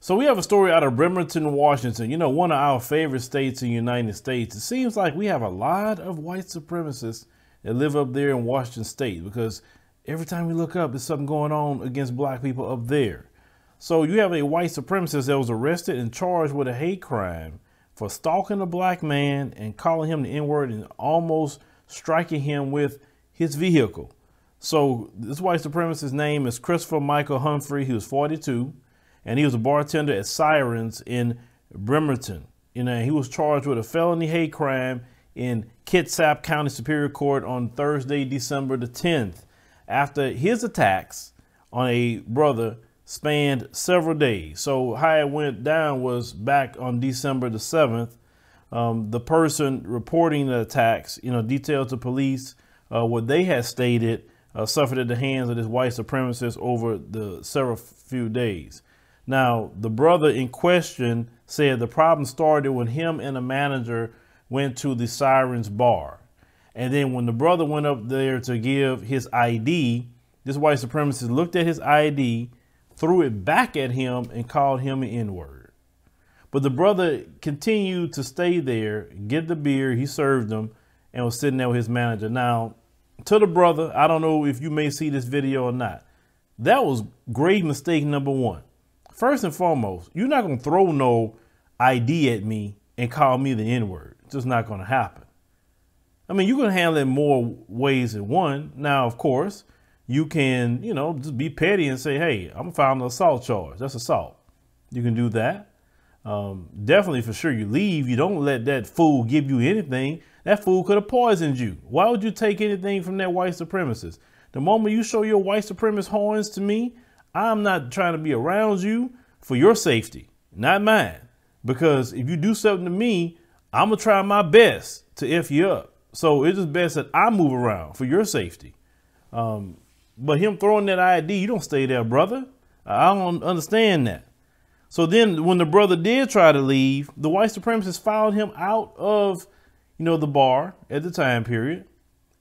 So we have a story out of Bremerton, Washington, you know, one of our favorite states in the United States. It seems like we have a lot of white supremacists that live up there in Washington state, because every time we look up, there's something going on against black people up there. So you have a white supremacist that was arrested and charged with a hate crime for stalking a black man and calling him the N-word and almost striking him with his vehicle. So this white supremacist's name is Christopher Michael Humphrey. He was 42. And he was a bartender at Sirens in Bremerton. You know, he was charged with a felony hate crime in Kitsap County Superior Court on Thursday, December the 10th, after his attacks on a brother spanned several days. So how it went down was back on December the 7th. The person reporting the attacks, you know, detailed to police what they had stated suffered at the hands of this white supremacist over the several few days. Now, the brother in question said the problem started when him and a manager went to the Sirens bar. And then when the brother went up there to give his ID, this white supremacist looked at his ID, threw it back at him, and called him an N-word. But the brother continued to stay there, get the beer, he served him, and was sitting there with his manager. Now, to the brother, I don't know if you may see this video or not, that was grave mistake number one. First and foremost, you're not going to throw no ID at me and call me the N-word. It's just not going to happen. I mean, you can handle it more ways than one. Now, of course, you can, you know, just be petty and say, hey, I'm going to file an assault charge. That's assault. You can do that. Definitely, for sure, you leave. You don't let that fool give you anything. That fool could have poisoned you. Why would you take anything from that white supremacist? The moment you show your white supremacist horns to me, I'm not trying to be around you for your safety, not mine. Because if you do something to me, I'm going to try my best to F you up. So it's just best that I move around for your safety. But him throwing that ID, you don't stay there, brother. I don't understand that. So then when the brother did try to leave, the white supremacist followed him out of, you know, the bar at the time period.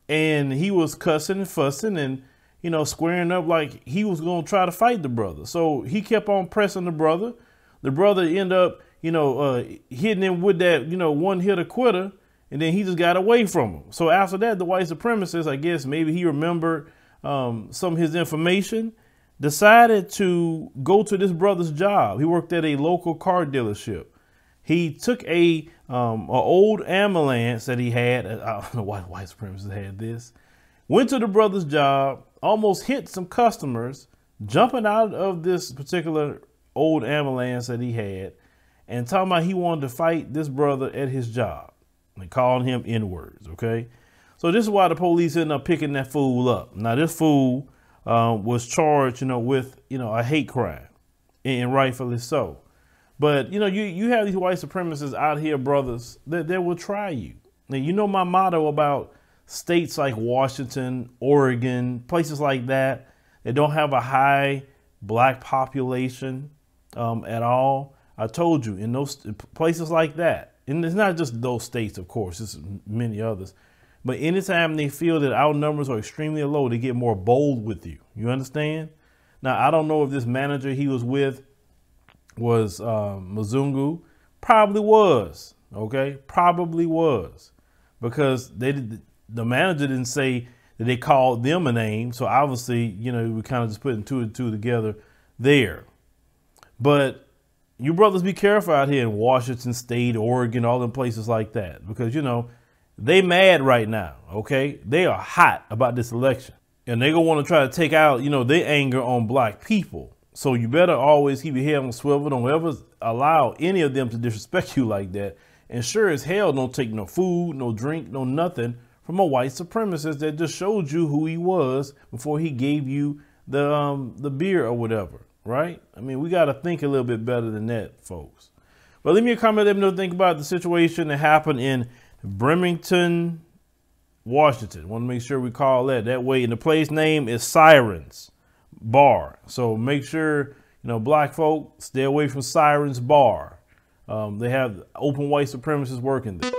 And he was cussing and fussing and, you know, squaring up like he was going to try to fight the brother. So he kept on pressing the brother. The brother ended up, you know, hitting him with that, you know, one hitter quitter. And then he just got away from him. So after that, the white supremacist, I guess maybe he remembered some of his information, decided to go to this brother's job. He worked at a local car dealership. He took a old ambulance that he had. I don't know why the white supremacist had this. Went to the brother's job, almost hit some customers, jumping out of this particular old ambulance that he had, and talking about he wanted to fight this brother at his job. And calling him N-words, okay? So this is why the police ended up picking that fool up. Now, this fool was charged, you know, with, you know, a hate crime, and rightfully so. But, you know, you have these white supremacists out here, brothers, that will try you. Now, you know my motto about states like Washington, Oregon, places like that don't have a high black population at all. I told you, in those places like that, and it's not just those states, of course, it's many others, but anytime they feel that our numbers are extremely low, they get more bold with you. You understand? Now, I don't know if this manager he was with was Mzungu. Probably was, okay? Probably was, because the manager didn't say that they called them a name. So obviously, you know, we kind of just putting two and two together there. But you brothers be careful out here in Washington State, Oregon, all them places like that, because, you know, they mad right now, okay? They are hot about this election, and they're going to want to try to take out, you know, their anger on black people. So you better always keep your head on the swivel. Don't ever allow any of them to disrespect you like that. And sure as hell don't take no food, no drink, no nothing from a white supremacist that just showed you who he was before he gave you the beer or whatever. Right? I mean, we got to think a little bit better than that, folks. But leave me a comment. Let me know what you think about the situation that happened in Bremerton, Washington. Want to make sure we call that. That way, and the place name is Sirens Bar. So make sure, you know, black folk stay away from Sirens Bar. They have open white supremacists working there.